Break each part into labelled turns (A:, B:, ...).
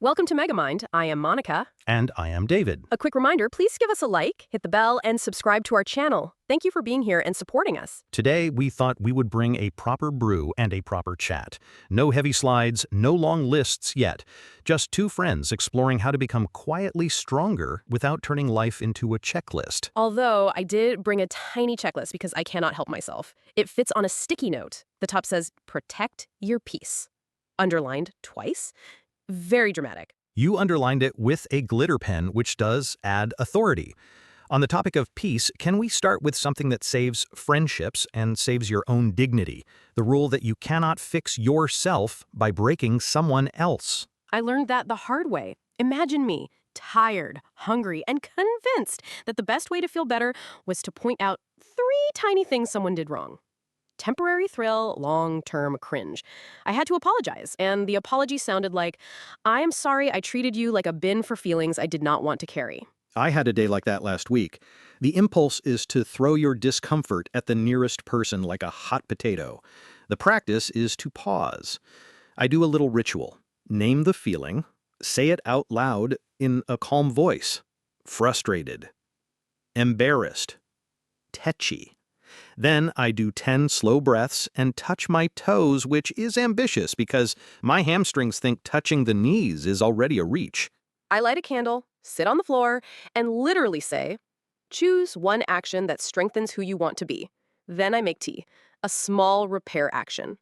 A: Welcome to Megamind. I am Monica.
B: And I am David.
A: A quick reminder, please give us a like, hit the bell, and subscribe to our channel. Thank you for being here and supporting us.
B: Today, we thought we would bring a proper brew and a proper chat. No heavy slides, no long lists yet. Just two friends exploring how to become quietly stronger without turning life into a checklist.
A: Although I did bring a tiny checklist because I cannot help myself. It fits on a sticky note. The top says, protect your peace. Underlined twice. Very dramatic.
B: You underlined it with a glitter pen, which does add authority. On the topic of peace, can we start with something that saves friendships and saves your own dignity? The rule that you cannot fix yourself by breaking someone else.
A: I learned that the hard way. Imagine me, tired, hungry, and convinced that the best way to feel better was to point out 3 tiny things someone did wrong. Temporary thrill, long-term cringe. I had to apologize, and the apology sounded like, I am sorry I treated you like a bin for feelings I did not want to carry.
B: I had a day like that last week. The impulse is to throw your discomfort at the nearest person like a hot potato. The practice is to pause. I do a little ritual. Name the feeling, say it out loud in a calm voice. Frustrated. Embarrassed. Tetchy. Then I do 10 slow breaths and touch my toes, which is ambitious because my hamstrings think touching the knees is already a reach.
A: I light a candle, sit on the floor, and literally say, choose one action that strengthens who you want to be. Then I make tea, a small repair action.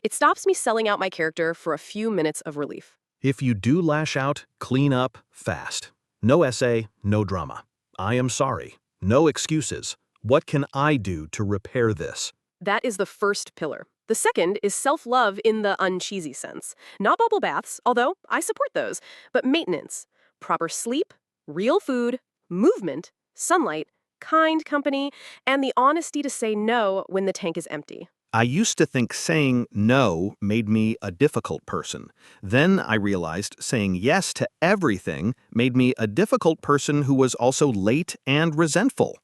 A: It stops me selling out my character for a few minutes of relief.
B: If you do lash out, clean up fast. No essay, no drama. I am sorry. No excuses. What can I do to repair this?
A: That is the first pillar. The second is self-love in the uncheesy sense. Not bubble baths, although I support those, but maintenance. Proper sleep, real food, movement, sunlight, kind company, and the honesty to say no when the tank is empty.
B: I used to think saying no made me a difficult person. Then I realized saying yes to everything made me a difficult person who was also late and resentful.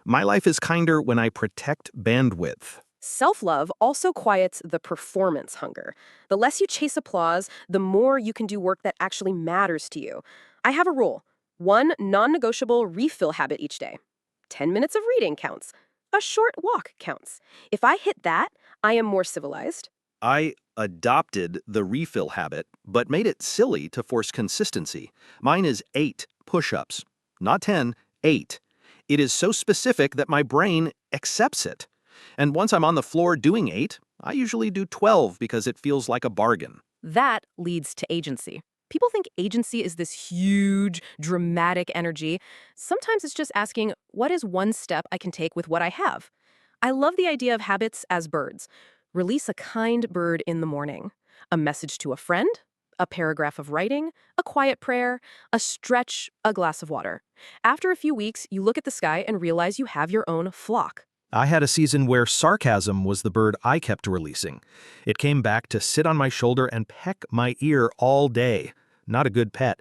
B: My life is kinder when I protect bandwidth.
A: Self-love also quiets the performance hunger. The less you chase applause, the more you can do work that actually matters to you. I have a rule. 1 non-negotiable refill habit each day. 10 minutes of reading counts. A short walk counts. If I hit that, I am more civilized.
B: I adopted the refill habit, but made it silly to force consistency. Mine is 8 push-ups. Not 10, 8. It is so specific that my brain accepts it. And once I'm on the floor doing 8, I usually do 12 because it feels like a bargain.
A: That leads to agency. People think agency is this huge, dramatic energy. Sometimes it's just asking, what is one step I can take with what I have? I love the idea of habits as birds. Release a kind bird in the morning. A message to a friend, a paragraph of writing, a quiet prayer, a stretch, a glass of water. After a few weeks, you look at the sky and realize you have your own flock.
B: I had a season where sarcasm was the bird I kept releasing. It came back to sit on my shoulder and peck my ear all day. Not a good pet.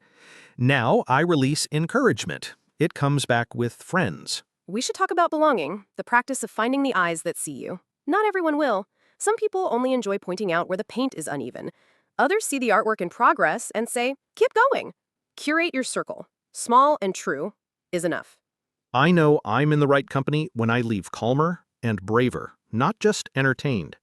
B: Now I release encouragement. It comes back with friends.
A: We should talk about belonging, the practice of finding the eyes that see you. Not everyone will. Some people only enjoy pointing out where the paint is uneven. Others see the artwork in progress and say, keep going. Curate your circle. Small and true is enough.
B: I know I'm in the right company when I leave calmer and braver, not just entertained.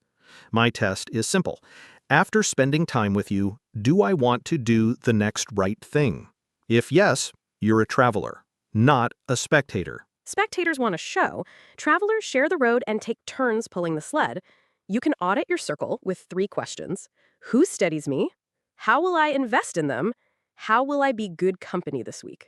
B: My test is simple. After spending time with you, do I want to do the next right thing? If yes, you're a traveler, not a spectator.
A: Spectators want a show. Travelers share the road and take turns pulling the sled. You can audit your circle with 3 questions. Who steadies me? How will I invest in them? How will I be good company this week?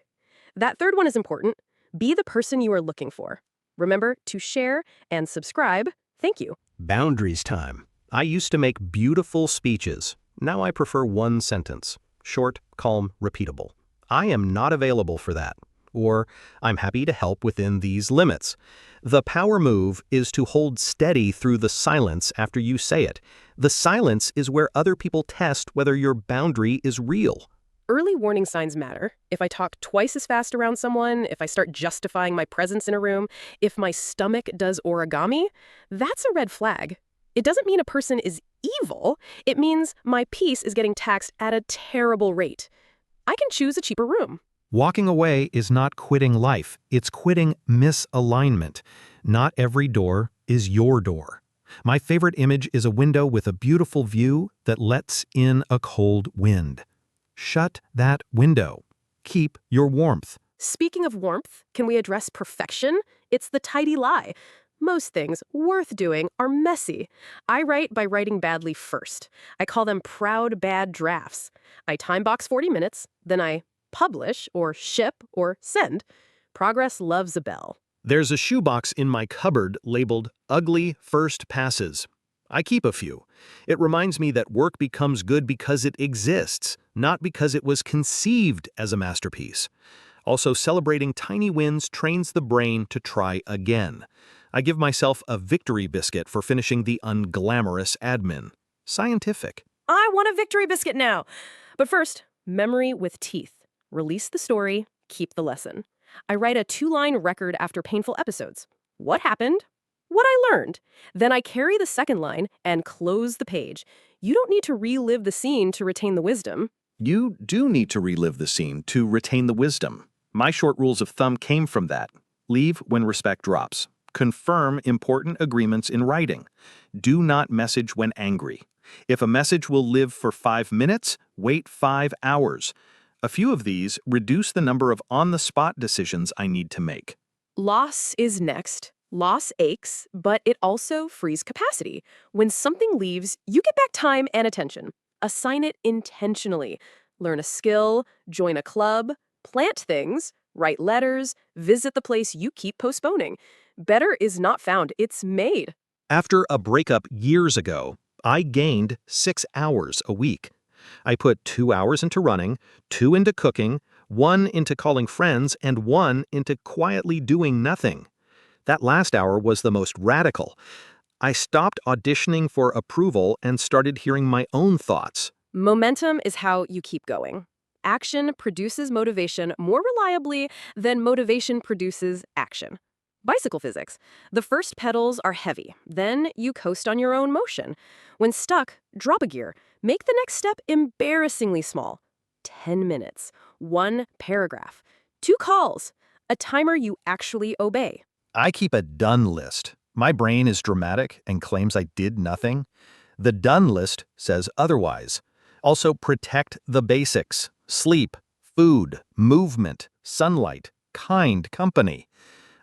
A: That third one is important. Be the person you are looking for. Remember to share and subscribe. Thank you.
B: Boundaries time. I used to make beautiful speeches. Now I prefer one sentence. Short, calm, repeatable. I am not available for that. Or, I'm happy to help within these limits. The power move is to hold steady through the silence after you say it. The silence is where other people test whether your boundary is real.
A: Early warning signs matter. If I talk twice as fast around someone, if I start justifying my presence in a room, if my stomach does origami, that's a red flag. It doesn't mean a person is evil. It means my peace is getting taxed at a terrible rate. I can choose a cheaper room.
B: Walking away is not quitting life, it's quitting misalignment. Not every door is your door. My favorite image is a window with a beautiful view that lets in a cold wind. Shut that window. Keep your warmth.
A: Speaking of warmth, can we address perfection? It's the tidy lie. Most things worth doing are messy. I write by writing badly first. I call them proud bad drafts. I timebox 40 minutes, then I publish or ship or send. Progress loves a bell.
B: There's a shoebox in my cupboard labeled Ugly First Passes. I keep a few. It reminds me that work becomes good because it exists, not because it was conceived as a masterpiece. Also, celebrating tiny wins trains the brain to try again. I give myself a victory biscuit for finishing the unglamorous admin. Scientific.
A: I want a victory biscuit now. But first, memory with teeth. Release the story, keep the lesson. I write a 2-line record after painful episodes. What happened? What I learned. Then I carry the second line and close the page. You don't need to relive the scene to retain the wisdom.
B: You do need to relive the scene to retain the wisdom. My short rules of thumb came from that. Leave when respect drops. Confirm important agreements in writing. Do not message when angry. If a message will live for 5 minutes, wait 5 hours. A few of these reduce the number of on-the-spot decisions I need to make.
A: Loss is next. Loss aches, but it also frees capacity. When something leaves, you get back time and attention. Assign it intentionally. Learn a skill, join a club, plant things, write letters, visit the place you keep postponing. Better is not found, it's made.
B: After a breakup years ago, I gained 6 hours a week. I put 2 hours into running, 2 into cooking, 1 into calling friends, and 1 into quietly doing nothing. That last hour was the most radical. I stopped auditioning for approval and started hearing my own thoughts.
A: Momentum is how you keep going. Action produces motivation more reliably than motivation produces action. Bicycle physics. The first pedals are heavy, then you coast on your own motion. When stuck, drop a gear. Make the next step embarrassingly small. 10 minutes, 1 paragraph, 2 calls, a timer you actually obey.
B: I keep a done list. My brain is dramatic and claims I did nothing. The done list says otherwise. Also, protect the basics: sleep, food, movement, sunlight, kind company.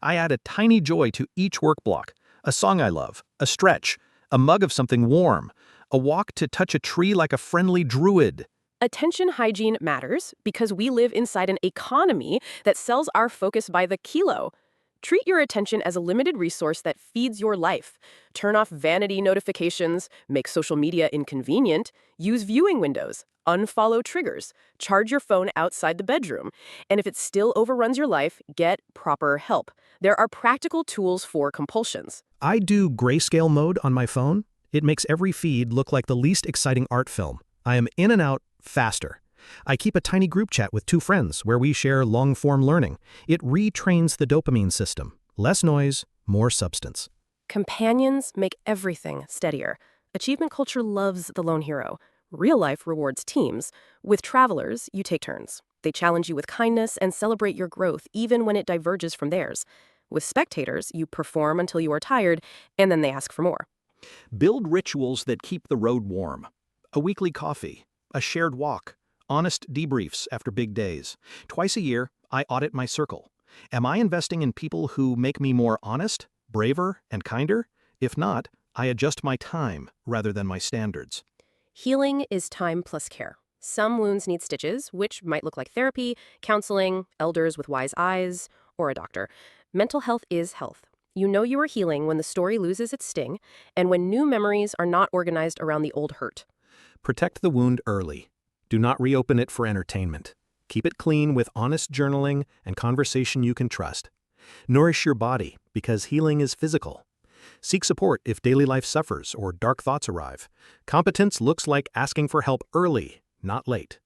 B: I add a tiny joy to each work block: a song I love, a stretch, a mug of something warm, a walk to touch a tree like a friendly druid.
A: Attention hygiene matters because we live inside an economy that sells our focus by the kilo. Treat your attention as a limited resource that feeds your life. Turn off vanity notifications, make social media inconvenient, use viewing windows, unfollow triggers, charge your phone outside the bedroom. And if it still overruns your life, get proper help. There are practical tools for compulsions.
B: I do grayscale mode on my phone. It makes every feed look like the least exciting art film. I am in and out faster. I keep a tiny group chat with 2 friends where we share long-form learning. It retrains the dopamine system. Less noise, more substance.
A: Companions make everything steadier. Achievement culture loves the lone hero. Real life rewards teams. With travelers, you take turns. They challenge you with kindness and celebrate your growth even when it diverges from theirs. With spectators, you perform until you are tired, and then they ask for more.
B: Build rituals that keep the road warm. A weekly coffee, a shared walk, honest debriefs after big days. Twice a year, I audit my circle. Am I investing in people who make me more honest, braver, and kinder? If not, I adjust my time rather than my standards.
A: Healing is time plus care. Some wounds need stitches, which might look like therapy, counseling, elders with wise eyes, or a doctor. Mental health is health. You know you are healing when the story loses its sting and when new memories are not organized around the old hurt.
B: Protect the wound early. Do not reopen it for entertainment. Keep it clean with honest journaling and conversation you can trust. Nourish your body because healing is physical. Seek support if daily life suffers or dark thoughts arrive. Competence looks like asking for help early, not late.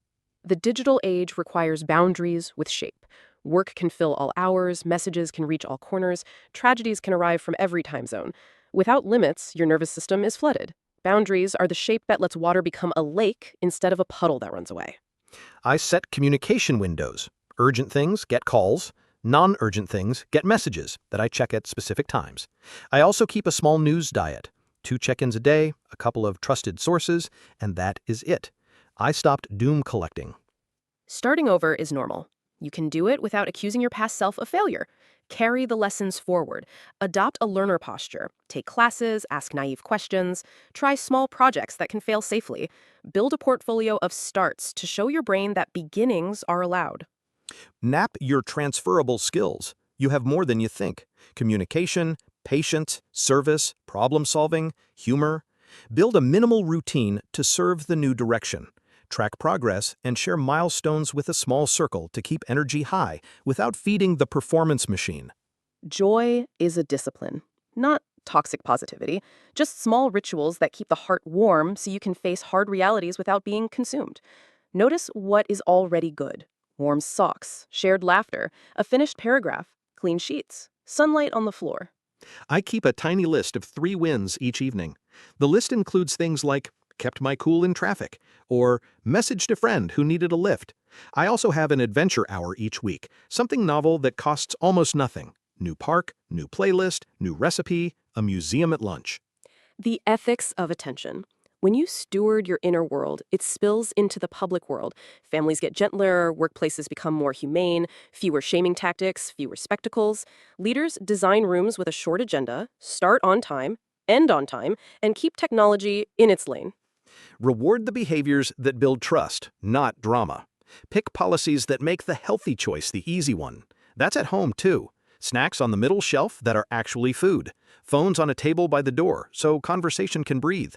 A: The digital age requires boundaries with shape. Work can fill all hours, messages can reach all corners, tragedies can arrive from every time zone. Without limits, your nervous system is flooded. Boundaries are the shape that lets water become a lake instead of a puddle that runs away.
B: I set communication windows. Urgent things get calls. Non-urgent things get messages that I check at specific times. I also keep a small news diet. 2 check-ins a day, a couple of trusted sources, and that is it. I stopped doom collecting.
A: Starting over is normal. You can do it without accusing your past self of failure. Carry the lessons forward. Adopt a learner posture. Take classes, ask naive questions, try small projects that can fail safely. Build a portfolio of starts to show your brain that beginnings are allowed.
B: Nap your transferable skills. You have more than you think. Communication, patience, service, problem solving, humor. Build a minimal routine to serve the new direction. Track progress and share milestones with a small circle to keep energy high without feeding the performance machine.
A: Joy is a discipline, not toxic positivity, just small rituals that keep the heart warm so you can face hard realities without being consumed. Notice what is already good. Warm socks, shared laughter, a finished paragraph, clean sheets, sunlight on the floor.
B: I keep a tiny list of 3 wins each evening. The list includes things like kept my cool in traffic or messaged a friend who needed a lift. I also have an adventure hour each week, something novel that costs almost nothing. New park, new playlist, new recipe, a museum at lunch.
A: The ethics of attention. When you steward your inner world, it spills into the public world. Families get gentler, workplaces become more humane, fewer shaming tactics, fewer spectacles. Leaders design rooms with a short agenda, start on time, end on time, and keep technology in its lane.
B: Reward the behaviors that build trust, not drama. Pick policies that make the healthy choice the easy one. That's at home, too. Snacks on the middle shelf that are actually food. Phones on a table by the door so conversation can breathe.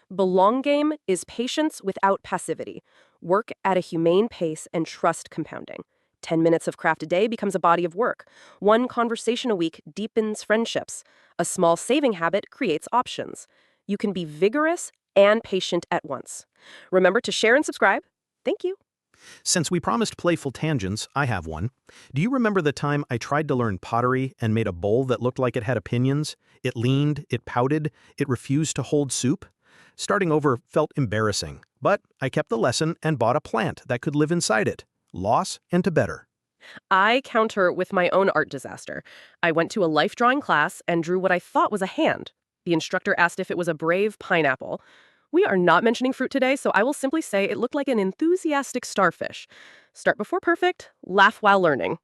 A: The long game is patience without passivity. Work at a humane pace and trust compounding. 10 minutes of craft a day becomes a body of work. One conversation a week deepens friendships. A small saving habit creates options. You can be vigorous and patient at once. Remember to share and subscribe. Thank you.
B: Since we promised playful tangents, I have one. Do you remember the time I tried to learn pottery and made a bowl that looked like it had opinions? It leaned, it pouted, it refused to hold soup? Starting over felt embarrassing, but I kept the lesson and bought a plant that could live inside it. Loss and to better.
A: I counter with my own art disaster. I went to a life drawing class and drew what I thought was a hand. The instructor asked if it was a brave pineapple. We are not mentioning fruit today, so I will simply say it looked like an enthusiastic starfish. Start before perfect, laugh while learning.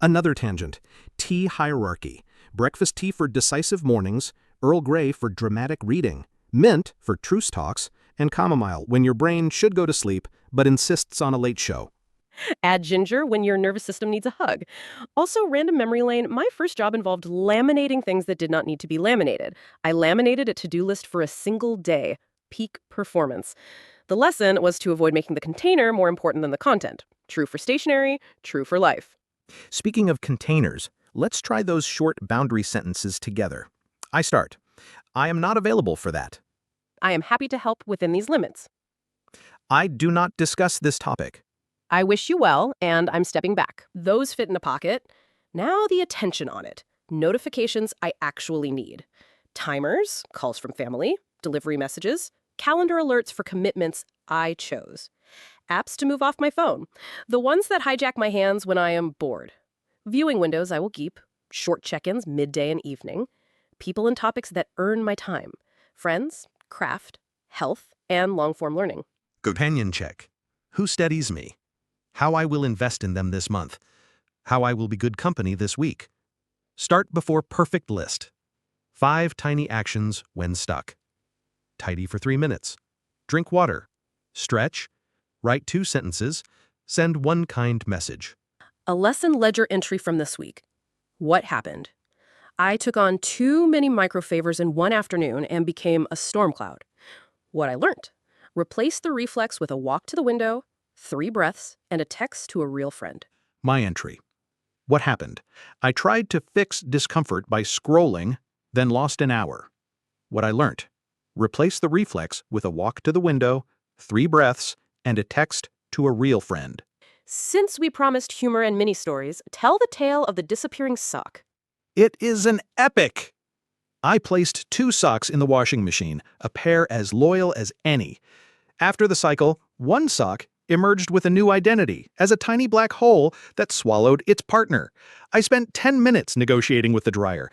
B: Another tangent. Tea hierarchy. Breakfast tea for decisive mornings, Earl Grey for dramatic reading, mint for truce talks, and chamomile when your brain should go to sleep but insists on a late show.
A: Add ginger when your nervous system needs a hug. Also, random memory lane, my first job involved laminating things that did not need to be laminated. I laminated a to-do list for a single day. Peak performance. The lesson was to avoid making the container more important than the content. True for stationery, true for life.
B: Speaking of containers, let's try those short boundary sentences together. I start. I am not available for that.
A: I am happy to help within these limits.
B: I do not discuss this topic.
A: I wish you well, and I'm stepping back. Those fit in a pocket. Now the attention on it. Notifications I actually need. Timers, calls from family, delivery messages, calendar alerts for commitments I chose. Apps to move off my phone. The ones that hijack my hands when I am bored. Viewing windows I will keep. Short check-ins midday and evening. People and topics that earn my time. Friends, craft, health, and long-form learning.
B: Companion check. Who steadies me? How I will invest in them this month. How I will be good company this week. Start before perfect list. 5 tiny actions when stuck. Tidy for 3 minutes. Drink water. Stretch. Write 2 sentences. Send 1 kind message.
A: A lesson ledger entry from this week. What happened? I took on too many microfavors in one afternoon and became a storm cloud. What I learned. Replace the reflex with a walk to the window, 3 breaths, and a text to a real friend.
B: My entry. What happened? I tried to fix discomfort by scrolling, then lost an hour. What I learned. Replace the reflex with a walk to the window, 3 breaths, and a text to a real friend.
A: Since we promised humor and mini-stories, tell the tale of the disappearing sock.
B: It is an epic! I placed 2 socks in the washing machine, a pair as loyal as any. After the cycle, one sock emerged with a new identity as a tiny black hole that swallowed its partner. I spent 10 minutes negotiating with the dryer.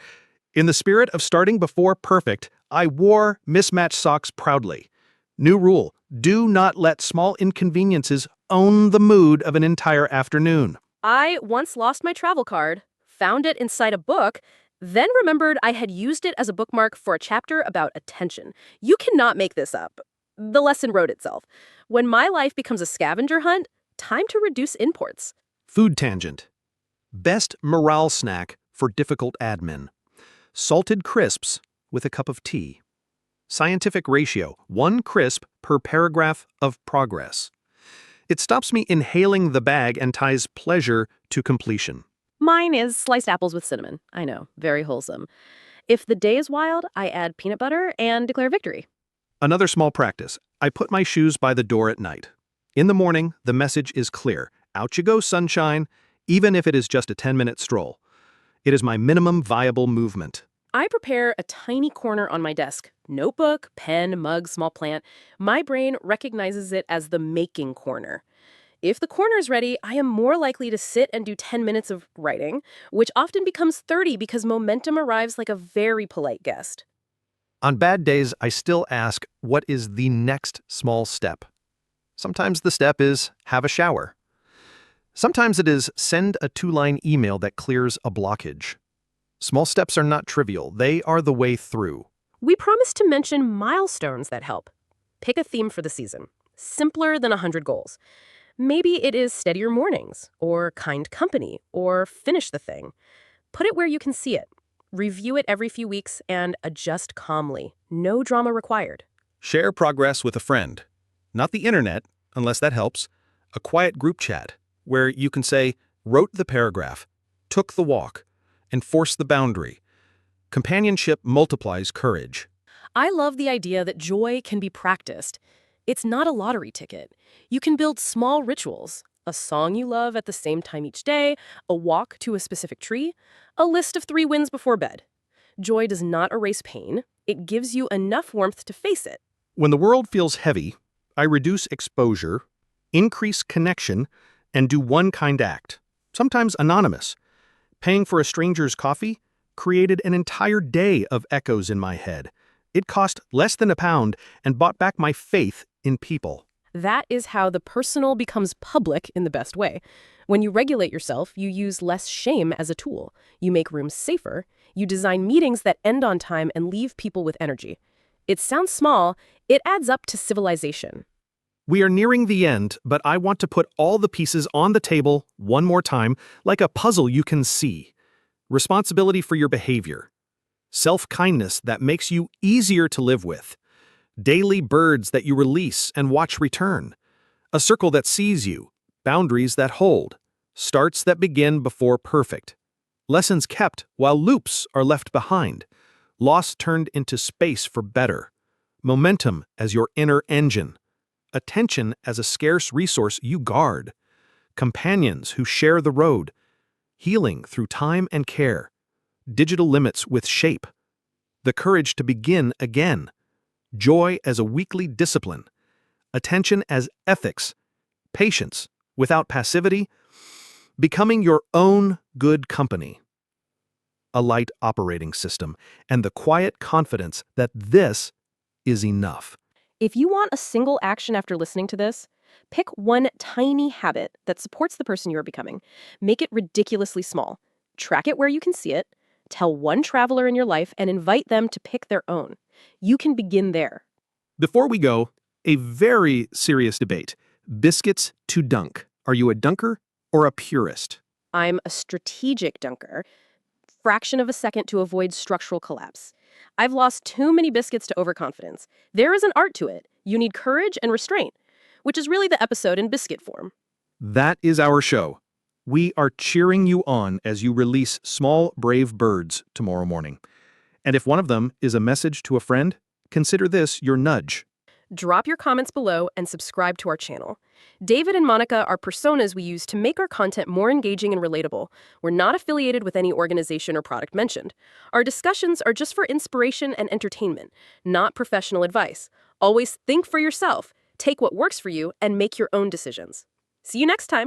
B: In the spirit of starting before perfect, I wore mismatched socks proudly. New rule: do not let small inconveniences own the mood of an entire afternoon.
A: I once lost my travel card, found it inside a book, then remembered I had used it as a bookmark for a chapter about attention. You cannot make this up. The lesson wrote itself. When my life becomes a scavenger hunt, time to reduce imports.
B: Food tangent. Best morale snack for difficult admin. Salted crisps with a cup of tea. Scientific ratio: 1 crisp per paragraph of progress. It stops me inhaling the bag and ties pleasure to completion.
A: Mine is sliced apples with cinnamon. I know, very wholesome. If the day is wild, I add peanut butter and declare victory.
B: Another small practice: I put my shoes by the door at night. In the morning, the message is clear. Out you go, sunshine, even if it is just a 10-minute stroll. It is my minimum viable movement.
A: I prepare a tiny corner on my desk. Notebook, pen, mug, small plant. My brain recognizes it as the making corner. If the corner is ready, I am more likely to sit and do 10 minutes of writing, which often becomes 30 because momentum arrives like a very polite guest.
B: On bad days, I still ask, what is the next small step? Sometimes the step is have a shower. Sometimes it is send a 2-line email that clears a blockage. Small steps are not trivial. They are the way through.
A: We promise to mention milestones that help. Pick a theme for the season. Simpler than 100 goals. Maybe it is steadier mornings, or kind company, or finish the thing. Put it where you can see it. Review it every few weeks and adjust calmly. No drama required.
B: Share progress with a friend. Not the internet, unless that helps. A quiet group chat, where you can say, wrote the paragraph, took the walk, enforce the boundary. Companionship multiplies courage.
A: I love the idea that joy can be practiced. It's not a lottery ticket. You can build small rituals. A song you love at the same time each day, a walk to a specific tree, a list of 3 wins before bed. Joy does not erase pain. It gives you enough warmth to face it.
B: When the world feels heavy, I reduce exposure, increase connection, and do one kind act, sometimes anonymous. Paying for a stranger's coffee created an entire day of echoes in my head. It cost less than £1 and bought back my faith in people.
A: That is how the personal becomes public in the best way. When you regulate yourself, you use less shame as a tool. You make rooms safer. You design meetings that end on time and leave people with energy. It sounds small. It adds up to civilization.
B: We are nearing the end, but I want to put all the pieces on the table one more time, like a puzzle you can see. Responsibility for your behavior. Self-kindness that makes you easier to live with. Daily birds that you release and watch return. A circle that sees you. Boundaries that hold. Starts that begin before perfect. Lessons kept while loops are left behind. Loss turned into space for better. Momentum as your inner engine. Attention as a scarce resource you guard. Companions who share the road. Healing through time and care. Digital limits with shape. The courage to begin again. Joy as a weekly discipline. Attention as ethics. Patience without passivity. Becoming your own good company. A light operating system and the quiet confidence that this is enough.
A: If you want a single action after listening to this, pick one tiny habit that supports the person you are becoming. Make it ridiculously small. Track it where you can see it. Tell one traveler in your life and invite them to pick their own. You can begin there.
B: Before we go, a very serious debate. Biscuits to dunk. Are you a dunker or a purist?
A: I'm a strategic dunker. Fraction of a second to avoid structural collapse. I've lost too many biscuits to overconfidence. There is an art to it. You need courage and restraint, which is really the episode in biscuit form.
B: That is our show. We are cheering you on as you release small, brave birds tomorrow morning. And if one of them is a message to a friend, consider this your nudge.
A: Drop your comments below and subscribe to our channel. David and Monica are personas we use to make our content more engaging and relatable. We're not affiliated with any organization or product mentioned. Our discussions are just for inspiration and entertainment, not professional advice. Always think for yourself. Take what works for you and make your own decisions. See you next time.